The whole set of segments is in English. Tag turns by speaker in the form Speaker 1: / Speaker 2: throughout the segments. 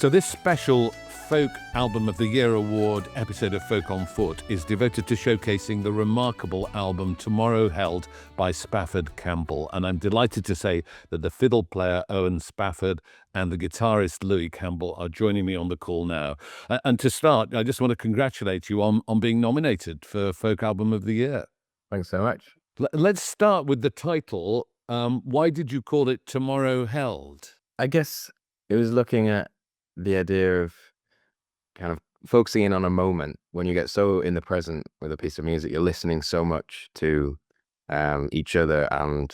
Speaker 1: So this special Folk Album of the Year Award episode of Folk on Foot is devoted to showcasing the remarkable album Tomorrow Held by Spafford Campbell. And I'm delighted to say that the fiddle player Owen Spafford and the guitarist Louis Campbell are joining me on the call now. And to start, I just want to congratulate you on being nominated for Folk Album of the Year.
Speaker 2: Thanks so much.
Speaker 1: Let's start with the title. Why did you call it Tomorrow Held?
Speaker 2: I guess it was looking at the idea of kind of focusing in on a moment. When you get so in the present with a piece of music, you're listening so much to each other and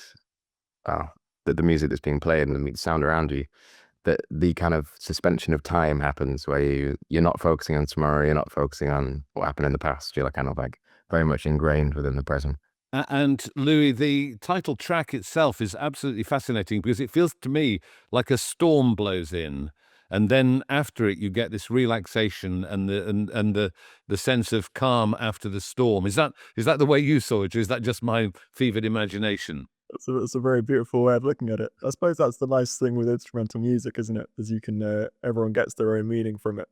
Speaker 2: the music that's being played and the sound around you, that the kind of suspension of time happens where you're not focusing on tomorrow, you're not focusing on what happened in the past, you're kind of like very much ingrained within the present.
Speaker 1: And Louis, the title track itself is absolutely fascinating because it feels to me like a storm blows in, and then after it you get this relaxation and the sense of calm after the storm. Is that the way you saw it, or is that just my fevered imagination?
Speaker 3: It's a very beautiful way of looking at it. I suppose that's the nice thing with instrumental music, isn't it? Is you can everyone gets their own meaning from it.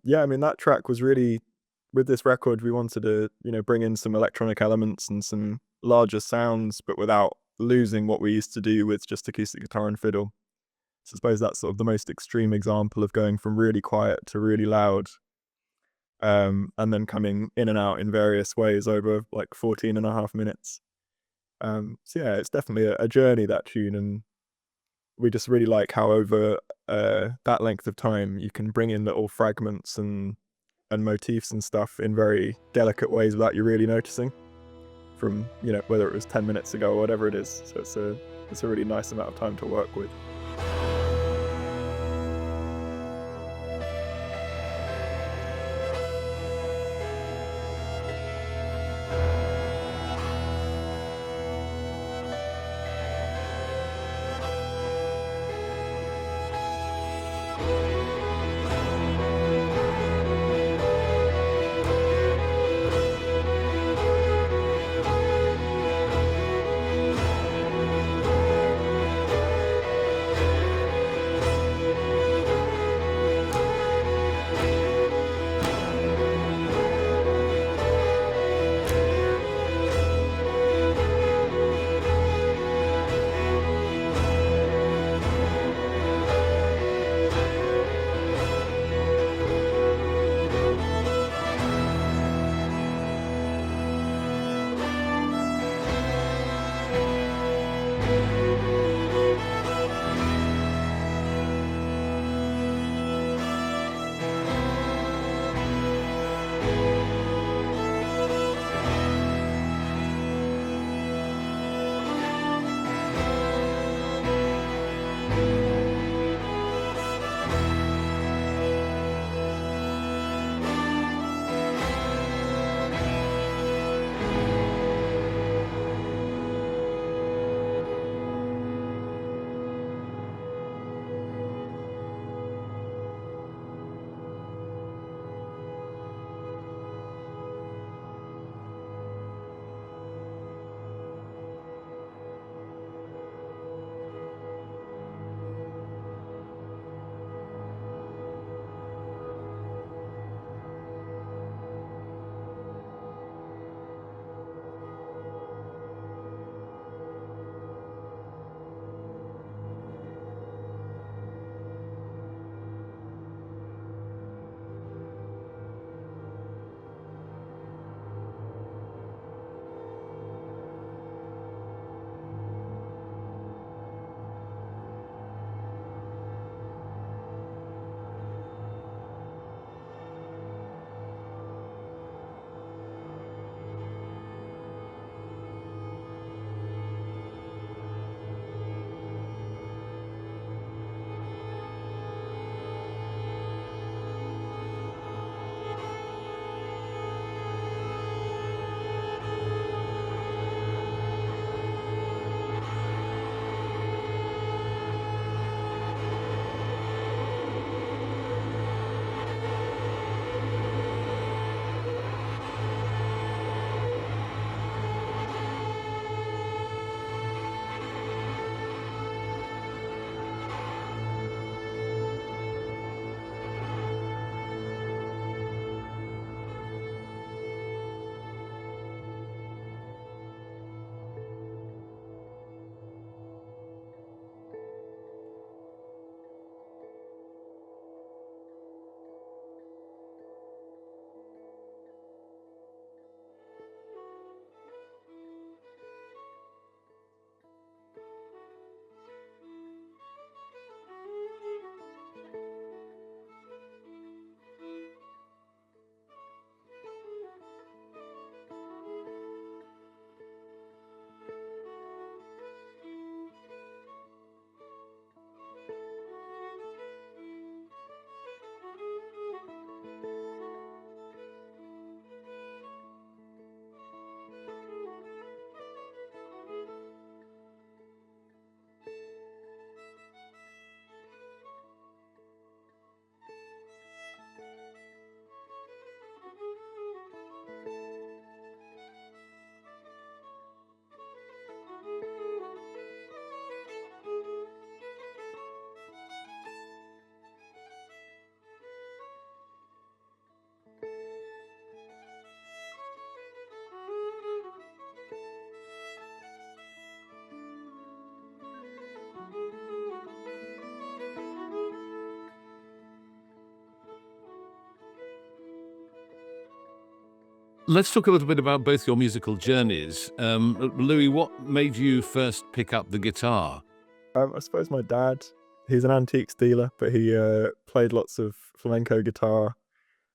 Speaker 3: Yeah, I mean that track was really, with this record, we wanted to, bring in some electronic elements and some larger sounds, but without losing what we used to do with just acoustic guitar and fiddle. So I suppose that's sort of the most extreme example of going from really quiet to really loud, and then coming in and out in various ways over like 14 and a half minutes. So yeah, it's definitely a journey, that tune, and we just really like how over that length of time you can bring in little fragments and motifs and stuff in very delicate ways without you really noticing, from whether it was 10 minutes ago or whatever it is. So it's a really nice amount of time to work with.
Speaker 1: Let's talk a little bit about both your musical journeys. Louis, what made you first pick up the guitar?
Speaker 3: I suppose my dad, he's an antiques dealer, but he played lots of flamenco guitar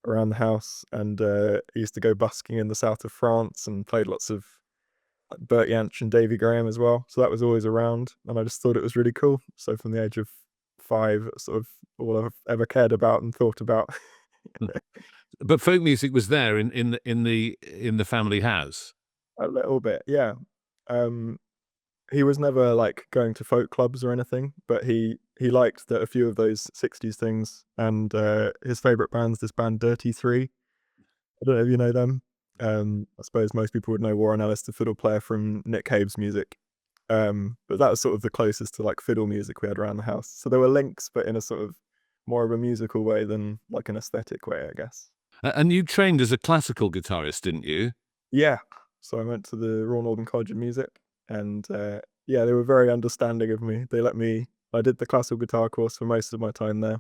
Speaker 3: around the house, and he used to go busking in the south of France and played lots of like Bert Jansch and Davy Graham as well. So that was always around, and I just thought it was really cool. So from the age of 5, it's sort of all I've ever cared about and thought about.
Speaker 1: But folk music was there in the family house.
Speaker 3: A little bit, yeah. Um, he was never like going to folk clubs or anything, but he liked a few of those 60s things, and his favorite band's this band Dirty Three. I don't know if you know them. I suppose most people would know Warren Ellis, the fiddle player from Nick Cave's music. But that was sort of the closest to like fiddle music we had around the house. So there were links, but in a sort of more of a musical way than like an aesthetic way, I guess.
Speaker 1: And you trained as a classical guitarist, didn't you?
Speaker 3: Yeah. So I went to the Royal Northern College of Music, and yeah, they were very understanding of me. They let me. I did the classical guitar course for most of my time there,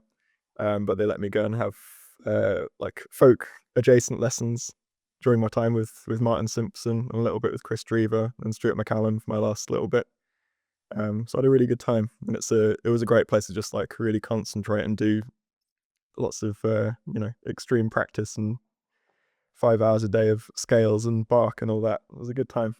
Speaker 3: but they let me go and have like folk adjacent lessons during my time with Martin Simpson and a little bit with Chris Drever and Stuart McCallum for my last little bit. So I had a really good time, and it was a great place to just like really concentrate and do lots of extreme practice and 5 hours a day of scales and Bach and all that. It was a good time.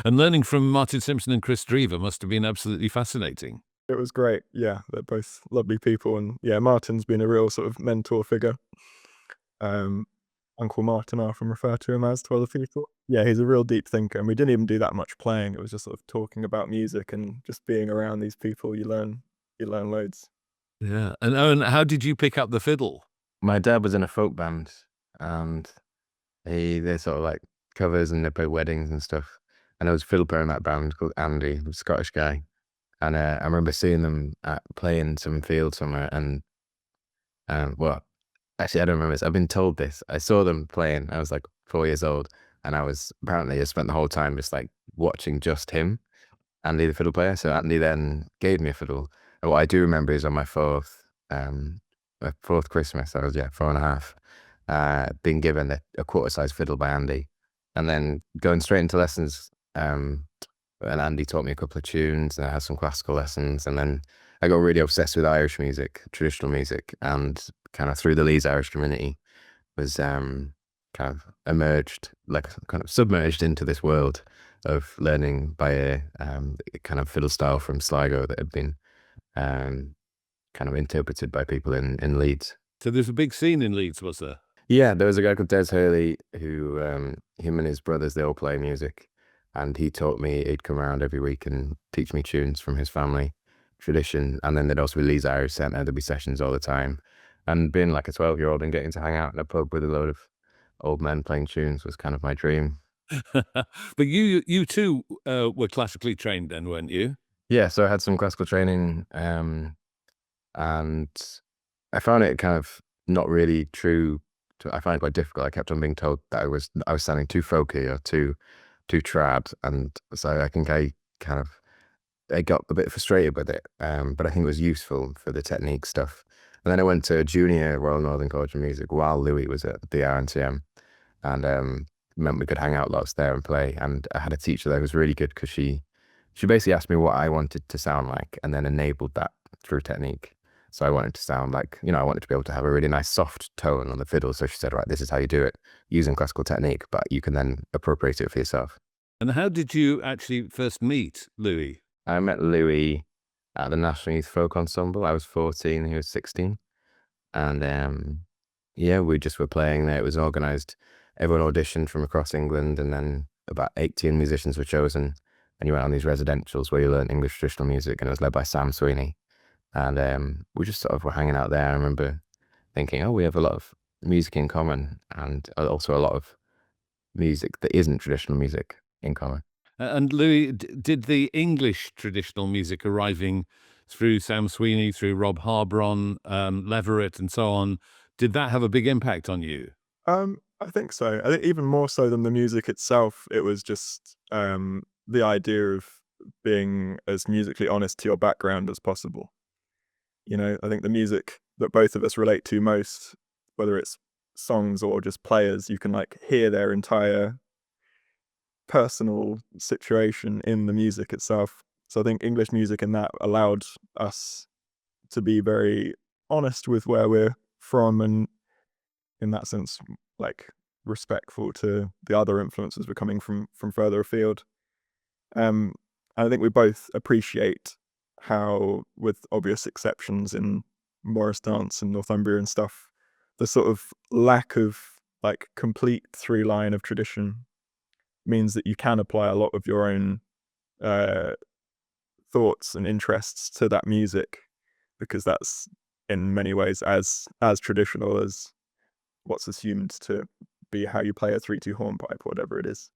Speaker 1: And learning from Martin Simpson and Chris Drever must have been absolutely fascinating.
Speaker 3: It was great. Yeah, they're both lovely people, and yeah, Martin's been a real sort of mentor figure. Uncle Martin, I often refer to him as to other people. Yeah, he's a real deep thinker, and we didn't even do that much playing. It was just sort of talking about music and just being around these people. You learn loads.
Speaker 1: Yeah. And Owen, how did you pick up the fiddle?
Speaker 2: My dad was in a folk band, and they sort of like covers, and they play weddings and stuff. And there was a fiddle player in that band called Andy, a Scottish guy. And I remember seeing them playing some field somewhere, and well, actually, I don't remember this. I've been told this. I saw them playing. I was like 4 years old, and I spent the whole time just like watching just him, Andy, the fiddle player. So Andy then gave me a fiddle. And what I do remember is on my fourth Christmas, I was 4.5, being given a quarter-size fiddle by Andy, and then going straight into lessons. And Andy taught me a couple of tunes, and I had some classical lessons, and then I got really obsessed with Irish music, traditional music, and kind of through the Leeds Irish community was kind of submerged into this world of learning by a kind of fiddle style from Sligo that had been kind of interpreted by people in Leeds.
Speaker 1: So there's a big scene in Leeds, was there?
Speaker 2: Yeah, there was a guy called Des Hurley who, him and his brothers, they all play music. And he taught me, he'd come around every week and teach me tunes from his family tradition. And then there'd also be Leeds Irish Centre, there'd be sessions all the time. And being like a 12-year-old and getting to hang out in a pub with a load of old men playing tunes was kind of my dream.
Speaker 1: But you too were classically trained then, weren't you?
Speaker 2: Yeah, so I had some classical training, and I found it kind of not really true. I find it quite difficult. I kept on being told that I was sounding too folky or too trad, and so I got a bit frustrated with it, but I think it was useful for the technique stuff. And then I went to junior Royal Northern College of Music while Louis was at the RNCM, and meant we could hang out lots there and play. And I had a teacher that was really good because she basically asked me what I wanted to sound like, and then enabled that through technique. So I wanted to sound like, I wanted to be able to have a really nice soft tone on the fiddle. So she said, right, this is how you do it using classical technique, but you can then appropriate it for yourself.
Speaker 1: And how did you actually first meet Louis?
Speaker 2: I met Louis at the National Youth Folk Ensemble. I was 14, he was 16. And yeah, we just were playing there. It was organised. Everyone auditioned from across England, and then about 18 musicians were chosen. And you went on these residentials where you learn English traditional music, and it was led by Sam Sweeney. And we just sort of were hanging out there. I remember thinking, oh, we have a lot of music in common, and also a lot of music that isn't traditional music in common.
Speaker 1: And Louis, did the English traditional music arriving through Sam Sweeney, through Rob Harbron, Leverett, and so on, did that have a big impact on you?
Speaker 3: I think so. I think even more so than the music itself, it was just the idea of being as musically honest to your background as possible. I think the music that both of us relate to most, whether it's songs or just players, you can like hear their entire personal situation in the music itself. So I think English music in that allowed us to be very honest with where we're from, and in that sense, like respectful to the other influences we're coming from further afield. And I think we both appreciate how, with obvious exceptions in Morris dance and Northumbria and stuff, the sort of lack of like complete through line of tradition means that you can apply a lot of your own thoughts and interests to that music, because that's in many ways as traditional as what's assumed to be how you play a 3/2 hornpipe or whatever it is.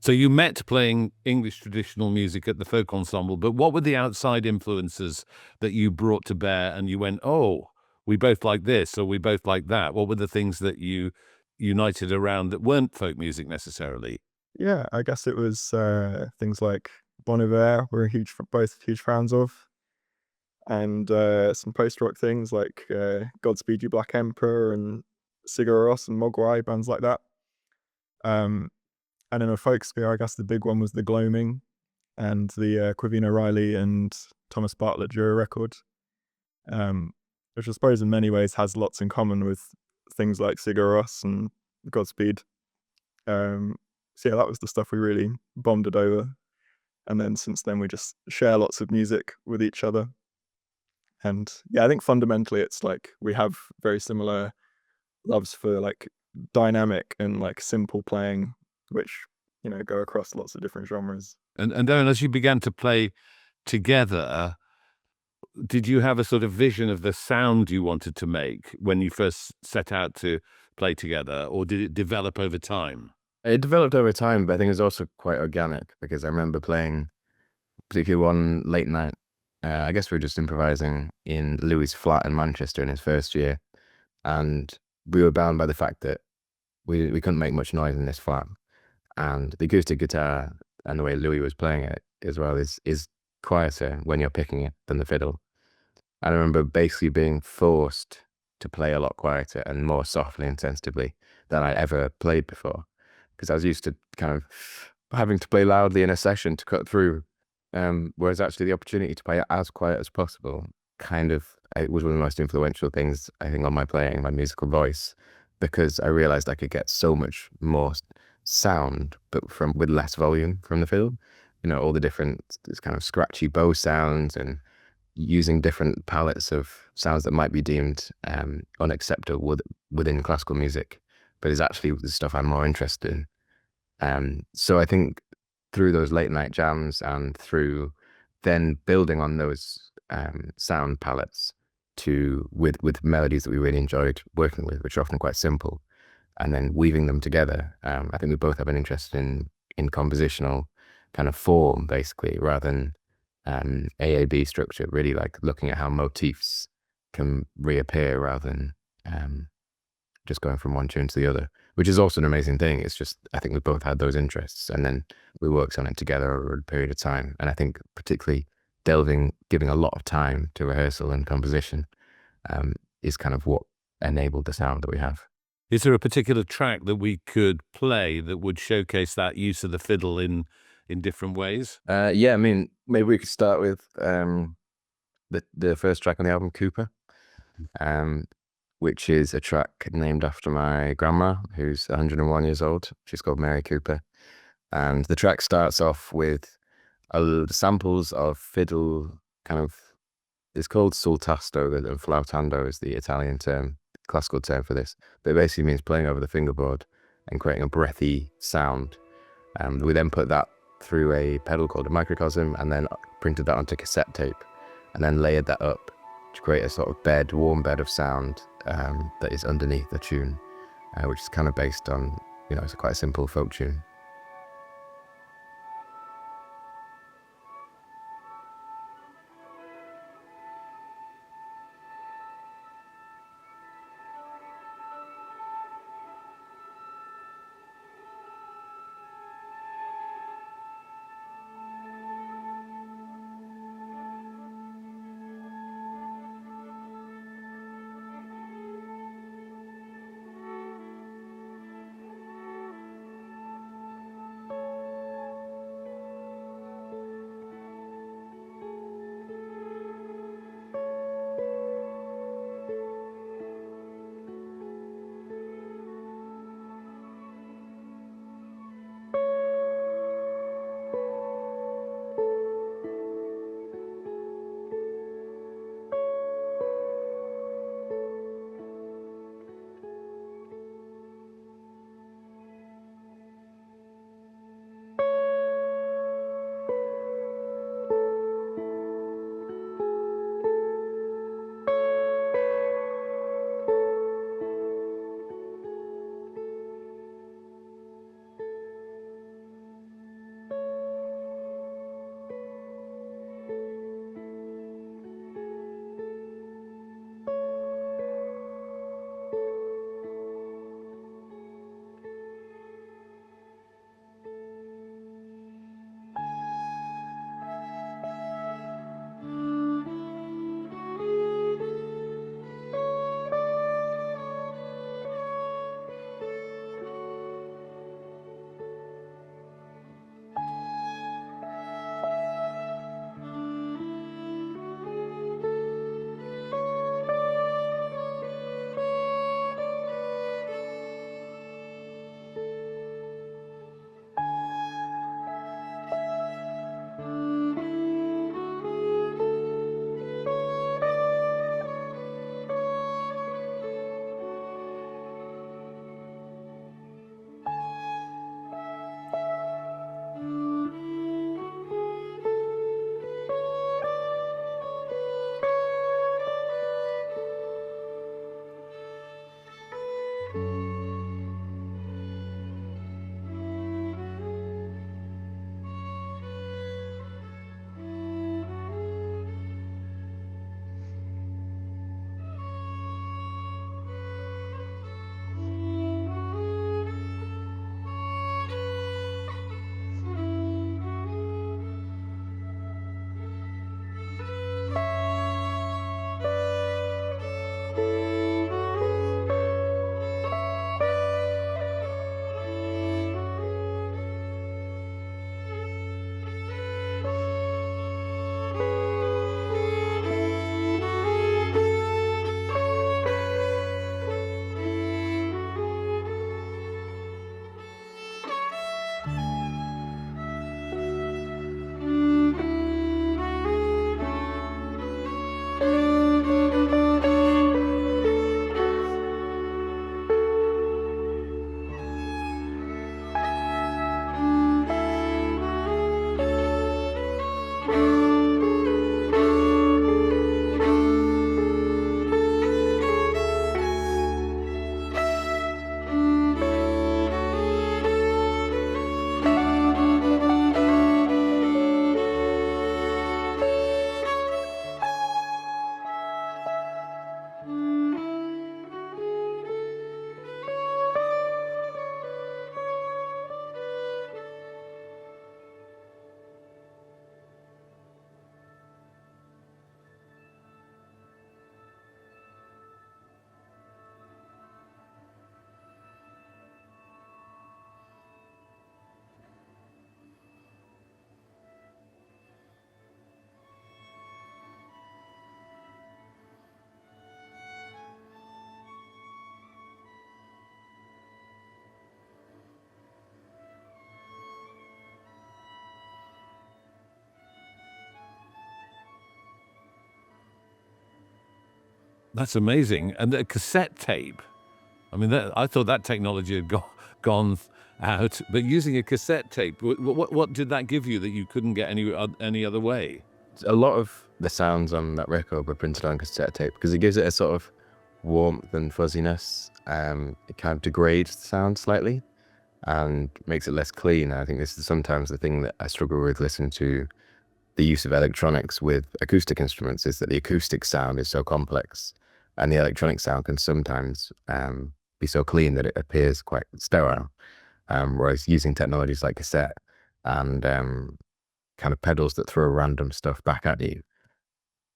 Speaker 1: So you met playing English traditional music at the folk ensemble, but what were the outside influences that you brought to bear and you went, oh, we both like this or we both like that? What were the things that you united around that weren't folk music necessarily?
Speaker 3: Yeah, I guess it was things like Bon Iver, we're both huge fans of, and some post-rock things like Godspeed You Black Emperor and Sigur Rós and Mogwai, bands like that. Um, and in a folk sphere, I guess the big one was the Gloaming and the Quivine O'Reilly and Thomas Bartlett duo record, which I suppose in many ways has lots in common with things like Sigur Rós and Godspeed. So yeah, that was the stuff we really bonded over. And then since then, we just share lots of music with each other. And yeah, I think fundamentally it's like we have very similar loves for like dynamic and like simple playing, which, you know, go across lots of different genres.
Speaker 1: And Owen, as you began to play together, did you have a sort of vision of the sound you wanted to make when you first set out to play together, or did it develop over time?
Speaker 2: It developed over time, but I think it was also quite organic because I remember playing particularly one late night. I guess we were just improvising in Louis' flat in Manchester in his first year, and we were bound by the fact that we couldn't make much noise in this flat, and the acoustic guitar and the way Louis was playing it as well is quieter when you're picking it than the fiddle. I remember basically being forced to play a lot quieter and more softly and sensitively than I'd ever played before, because I was used to kind of having to play loudly in a session to cut through, whereas actually the opportunity to play it as quiet as possible it was one of the most influential things, I think, on my playing, my musical voice, because I realized I could get so much more sound, but with less volume from the fiddle. You know, all the different this kind of scratchy bow sounds and using different palettes of sounds that might be deemed unacceptable within classical music, but is actually the stuff I'm more interested in. So I think through those late night jams and through then building on those sound palettes with melodies that we really enjoyed working with, which are often quite simple, and then weaving them together. I think we both have an interest in compositional kind of form, basically, rather than AAB structure, really like looking at how motifs can reappear rather than just going from one tune to the other, which is also an amazing thing. It's just, I think we both had those interests and then we worked on it together over a period of time. And I think particularly giving a lot of time to rehearsal and composition is kind of what enabled the sound that we have.
Speaker 1: Is there a particular track that we could play that would showcase that use of the fiddle in different ways?
Speaker 2: Yeah, I mean, maybe we could start with the first track on the album, Cooper, which is a track named after my grandma, who's 101 years old. She's called Mary Cooper. And the track starts off with samples of fiddle, it's called sul tasto, and flautando is the Italian term, classical term for this. But it basically means playing over the fingerboard and creating a breathy sound. We then put that through a pedal called a microcosm and then printed that onto cassette tape and then layered that up to create a sort of warm bed of sound that is underneath the tune, which is kind of based on, it's quite a simple folk tune.
Speaker 1: That's amazing. And the cassette tape. I mean, I thought that technology had gone out, but using a cassette tape, what did that give you that you couldn't get any other way?
Speaker 2: A lot of the sounds on that record were printed on cassette tape because it gives it a sort of warmth and fuzziness. It kind of degrades the sound slightly and makes it less clean. I think this is sometimes the thing that I struggle with listening to the use of electronics with acoustic instruments, is that the acoustic sound is so complex and the electronic sound can sometimes be so clean that it appears quite sterile. Whereas using technologies like cassette and kind of pedals that throw random stuff back at you,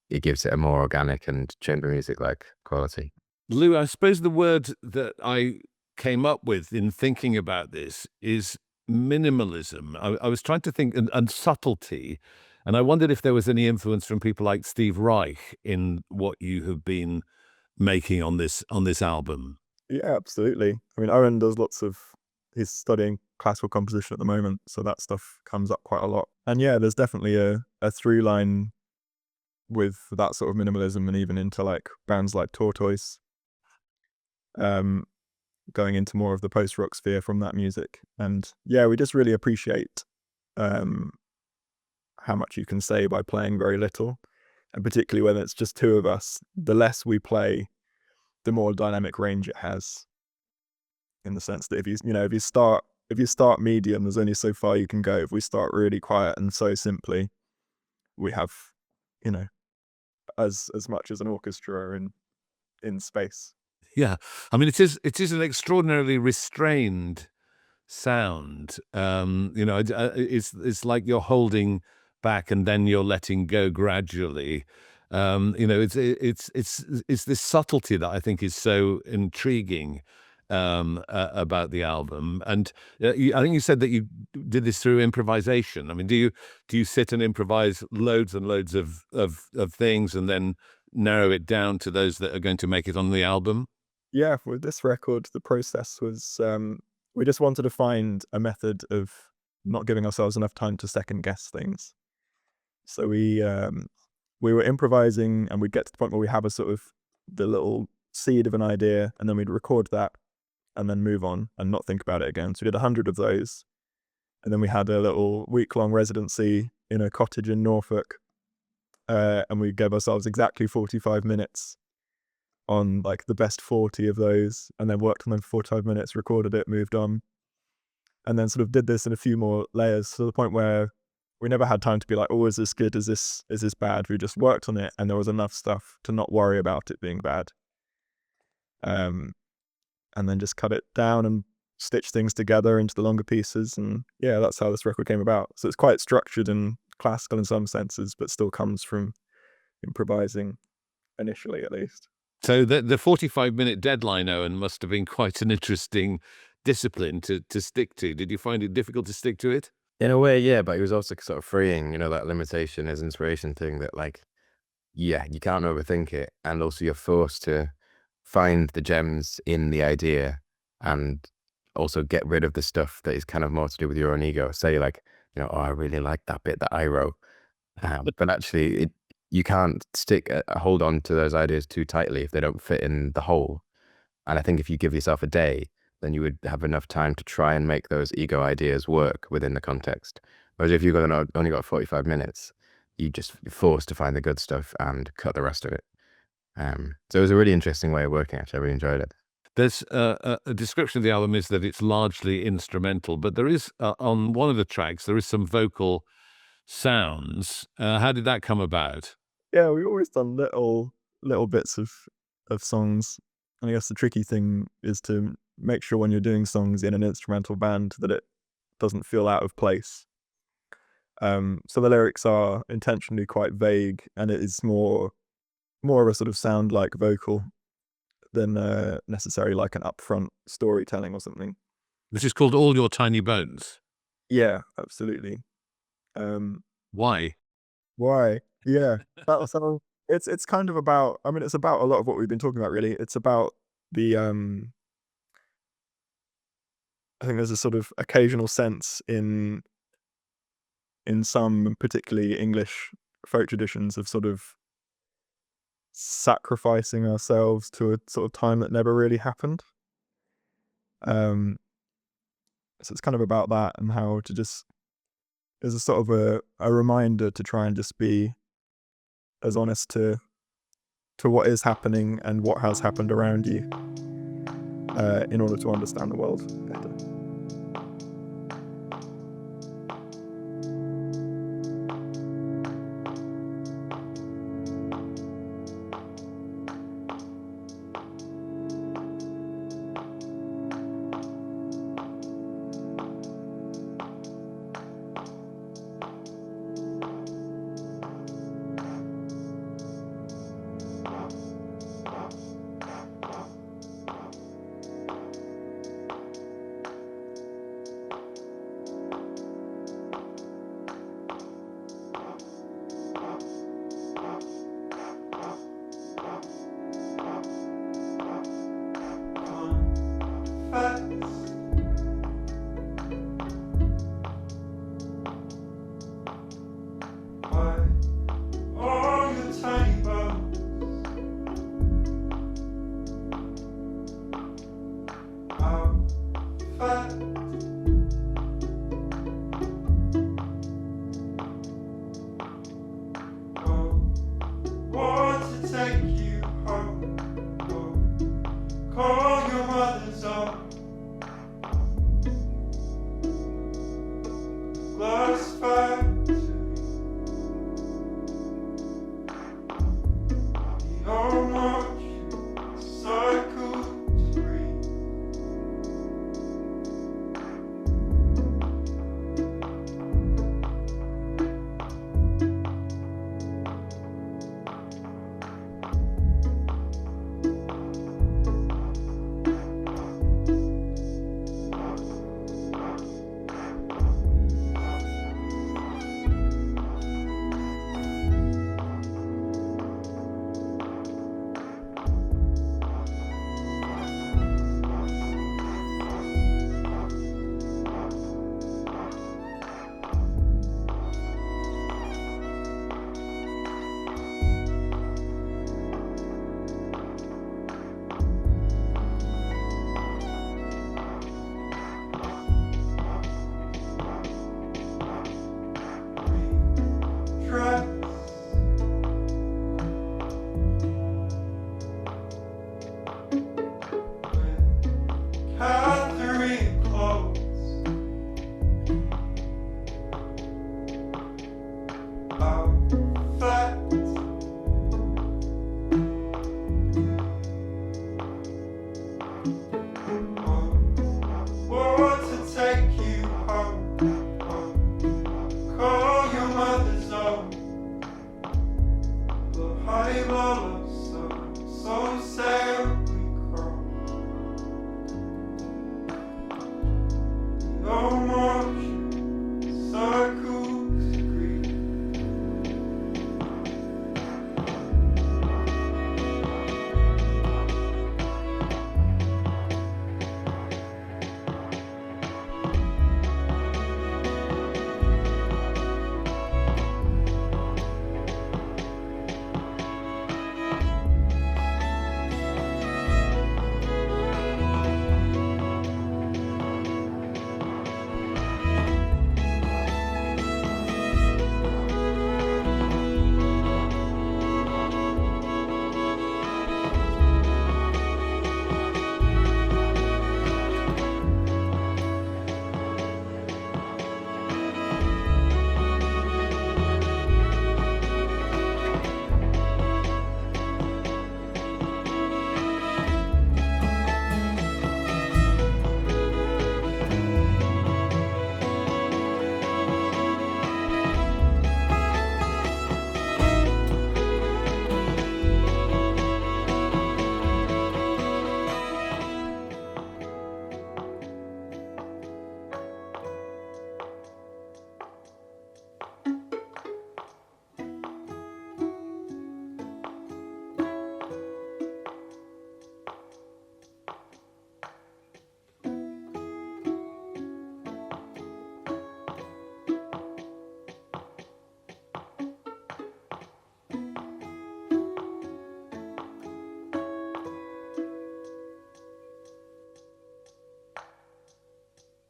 Speaker 2: it gives it a more organic and chamber music-like quality.
Speaker 1: Lou, I suppose the word that I came up with in thinking about this is minimalism. I was trying to think, and subtlety, and I wondered if there was any influence from people like Steve Reich in what you have been making on this album.
Speaker 3: Yeah, absolutely. I mean, Owen does he's studying classical composition at the moment, so that stuff comes up quite a lot. And yeah, there's definitely a through line with that sort of minimalism, and even into like bands like Tortoise, going into more of the post-rock sphere from that music. And yeah, we just really appreciate how much you can say by playing very little, and particularly when it's just two of us. The less we play, the more dynamic range it has, in the sense that if you start medium, there's only so far you can go. If we start really quiet and so simply, we have, as much as an orchestra in space.
Speaker 1: Yeah, I mean, it is an extraordinarily restrained sound. It's like you're holding back and then you're letting go gradually. It's this subtlety that I think is so intriguing about the album. And I think you said that you did this through improvisation. I mean, do you sit and improvise loads and loads of things and then narrow it down to those that are going to make it on the album?
Speaker 3: Yeah, with this record, the process was, we just wanted to find a method of not giving ourselves enough time to second guess things. So we were improvising, and we'd get to the point where we have a sort of the little seed of an idea, and then we'd record that and then move on and not think about it again. So we did 100 of those. And then we had a little week-long residency in a cottage in Norfolk, and we gave ourselves exactly 45 minutes on like the best 40 of those, and then worked on them for 45 minutes, recorded it, moved on, and then sort of did this in a few more layers, to the point where we never had time to be like, oh, is this good? Is this bad? We just worked on it, and there was enough stuff to not worry about it being bad. And then just cut it down and stitch things together into the longer pieces. And yeah, that's how this record came about. So it's quite structured and classical in some senses, but still comes from improvising, initially at least.
Speaker 1: So the 45-minute deadline, Owen, must have been quite an interesting discipline to stick to. Did you find it difficult to stick to it?
Speaker 2: In a way, yeah, but it was also sort of freeing, that limitation as inspiration thing, that like, yeah, you can't overthink it. And also you're forced to find the gems in the idea and also get rid of the stuff that is kind of more to do with your own ego. Say like, oh, I really like that bit that I wrote. But actually you can't hold on to those ideas too tightly if they don't fit in the whole. And I think if you give yourself a day, then you would have enough time to try and make those ego ideas work within the context. Whereas if you've only got 45 minutes, you're forced to find the good stuff and cut the rest of it. So it was a really interesting way of working, actually. I really enjoyed it.
Speaker 1: There's a description of the album is that it's largely instrumental, but there is, on one of the tracks, there is some vocal sounds. How did that come about?
Speaker 3: Yeah, we've always done little bits of songs. And I guess the tricky thing is to make sure when you're doing songs in an instrumental band that it doesn't feel out of place. So the lyrics are intentionally quite vague, and it is more of a sort of sound like vocal than necessarily like an upfront storytelling or something.
Speaker 1: This is called All Your Tiny Bones.
Speaker 3: Yeah, absolutely.
Speaker 1: Why?
Speaker 3: Yeah, it's kind of about, I mean, it's about a lot of what we've been talking about, really. It's about the I think there's a sort of occasional sense in some particularly English folk traditions of sort of sacrificing ourselves to a sort of time that never really happened. So it's kind of about that, and how to just, as a sort of a reminder to try and just be as honest to what is happening and what has happened around you, in order to understand the world better.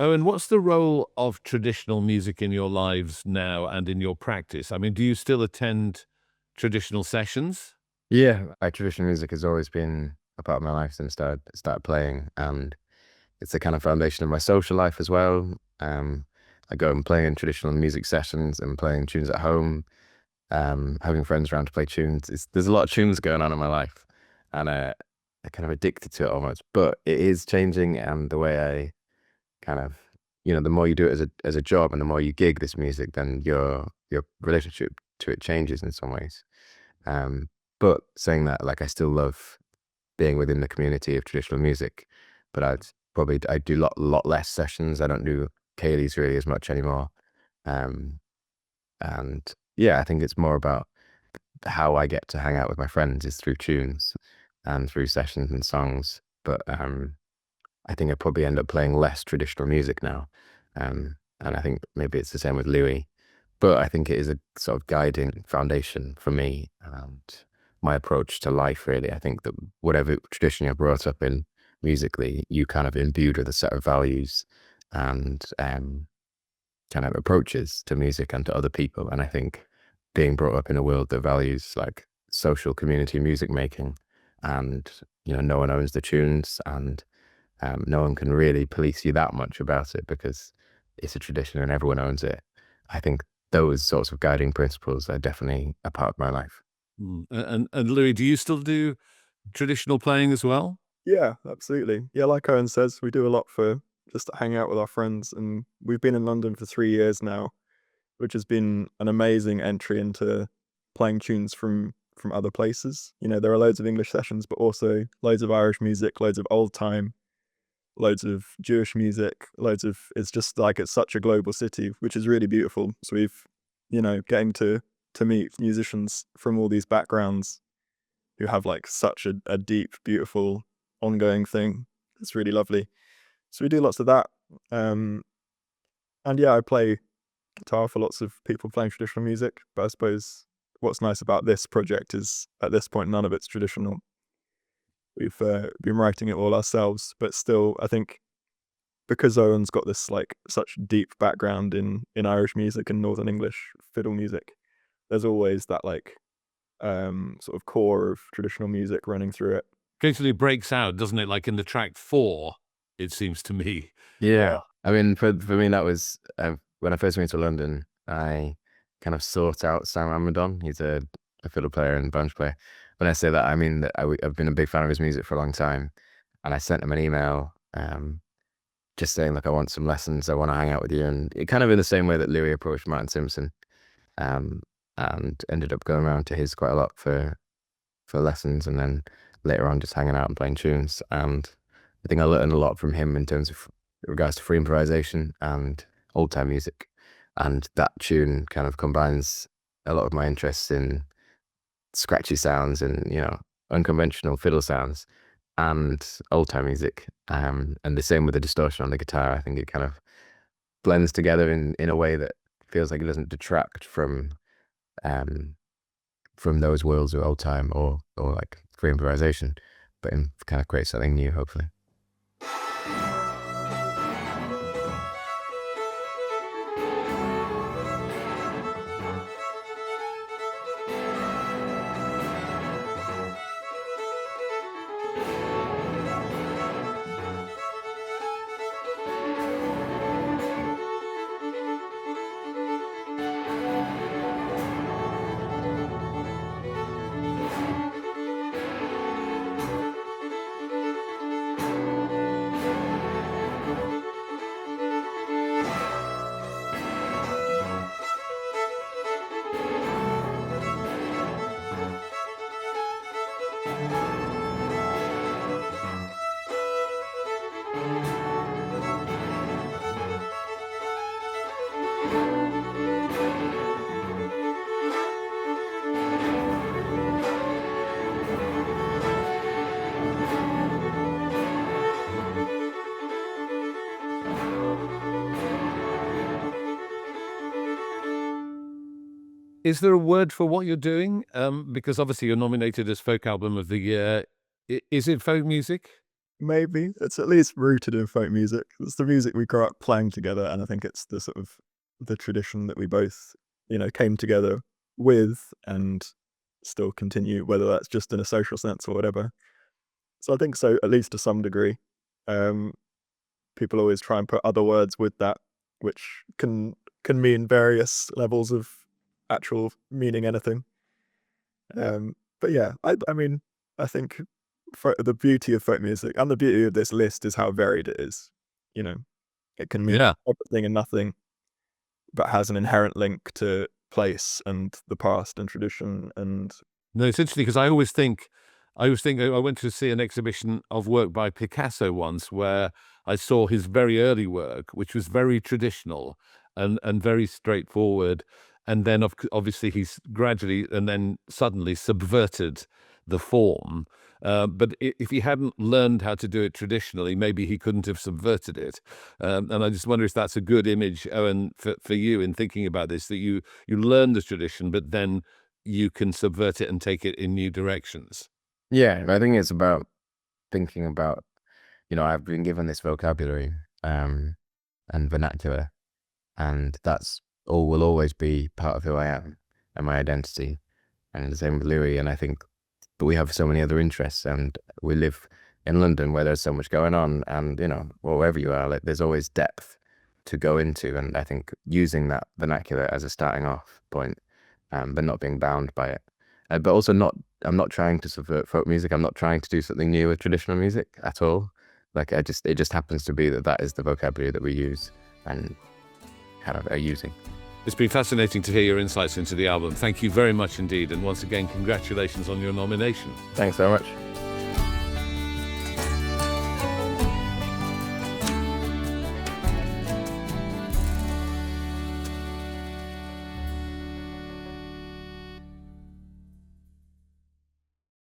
Speaker 1: Owen, what's the role of traditional music in your lives now and in your practice? I mean, do you still attend traditional sessions?
Speaker 2: Yeah, traditional music has always been a part of my life since I started playing, and it's the kind of foundation of my social life as well. I go and play in traditional music sessions and playing tunes at home, having friends around to play tunes. There's a lot of tunes going on in my life, and I'm kind of addicted to it almost. But it is changing, and the way I kind of, the more you do it as a job and the more you gig this music, then your relationship to it changes in some ways. Um, but saying that, like, I still love being within the community of traditional music, but I do lot less sessions. I don't do Kaylee's really as much anymore. Um, and yeah, I think it's more about how I get to hang out with my friends is through tunes and through sessions and songs. But I think I probably end up playing less traditional music now. And I think maybe it's the same with Louis. But I think it is a sort of guiding foundation for me and my approach to life, really. I think that whatever tradition you're brought up in musically, you kind of imbued with a set of values and kind of approaches to music and to other people. And I think being brought up in a world that values like social community music making and, no one owns the tunes and no one can really police you that much about it because it's a tradition and everyone owns it. I think those sorts of guiding principles are definitely a part of my life.
Speaker 1: And Louis, do you still do traditional playing as well?
Speaker 3: Yeah, absolutely. Yeah, like Owen says, we do a lot for just to hang out with our friends, and we've been in London for 3 years now, which has been an amazing entry into playing tunes from other places. There are loads of English sessions, but also loads of Irish music, loads of old time, loads of Jewish music, loads of it's just like it's such a global city, which is really beautiful. So we've, getting to meet musicians from all these backgrounds who have like such a deep, beautiful, ongoing thing. It's really lovely. So we do lots of that. Um, and yeah, I play guitar for lots of people playing traditional music. But I suppose what's nice about this project is at this point, none of it's traditional. We've been writing it all ourselves, but still, I think because Owen's got this like such deep background in Irish music and Northern English fiddle music, there's always that like sort of core of traditional music running through it.
Speaker 1: Occasionally breaks out, doesn't it? Like in the track 4, it seems to me.
Speaker 2: Yeah. I mean, for me, that was when I first moved to London, I kind of sought out Sam Amadon. He's a fiddle player and bunch player. When I say that, I mean that I've been a big fan of his music for a long time. And I sent him an email just saying, like, I want some lessons. I want to hang out with you. And it kind of in the same way that Louis approached Martin Simpson um, and ended up going around to his quite a lot for lessons. And then later on, just hanging out and playing tunes. And I think I learned a lot from him in terms of regards to free improvisation and old time music. And that tune kind of combines a lot of my interests in scratchy sounds and, unconventional fiddle sounds and old time music. And the same with the distortion on the guitar. I think it kind of blends together in a way that feels like it doesn't detract um, from those worlds of old time or like free improvisation, but kind of create something new, hopefully.
Speaker 1: Is there a word for what you're doing? Because obviously you're nominated as Folk Album of the Year. Is it folk music?
Speaker 3: maybe it's at least rooted in folk music. It's the music we grew up playing together, and I think it's the sort of the tradition that we both, came together with and still continue, whether that's just in a social sense or whatever. So I think so, at least to some degree. Um, People always try and put other words with that, which can mean various levels of actual meaning anything. But yeah, I mean, I think the beauty of folk music and the beauty of this list is how varied it is. It can mean
Speaker 1: Yeah.
Speaker 3: everything and nothing, but has an inherent link to place and the past and tradition. And
Speaker 1: No, it's interesting because I always think I went to see an exhibition of work by Picasso once where I saw his very early work, which was very traditional and very straightforward. And then obviously he's gradually and then suddenly subverted the form. But if he hadn't learned how to do it traditionally, maybe he couldn't have subverted it. And I just wonder if that's a good image, Owen, for you in thinking about this, that you learn the tradition, but then you can subvert it and take it in new directions.
Speaker 2: Yeah, I think it's about thinking about, I've been given this vocabulary and vernacular, and that's all will always be part of who I am and my identity. And the same with Louis. And I think, but we have so many other interests, and we live in London where there's so much going on, and wherever you are, like, there's always depth to go into. And I think using that vernacular as a starting off point, but not being bound by it. But also I'm not trying to subvert folk music. I'm not trying to do something new with traditional music at all. Like, it just happens to be that is the vocabulary that we use and kind of are using.
Speaker 1: It's been fascinating to hear your insights into the album. Thank you very much indeed. And once again, congratulations on your nomination.
Speaker 2: Thanks so much.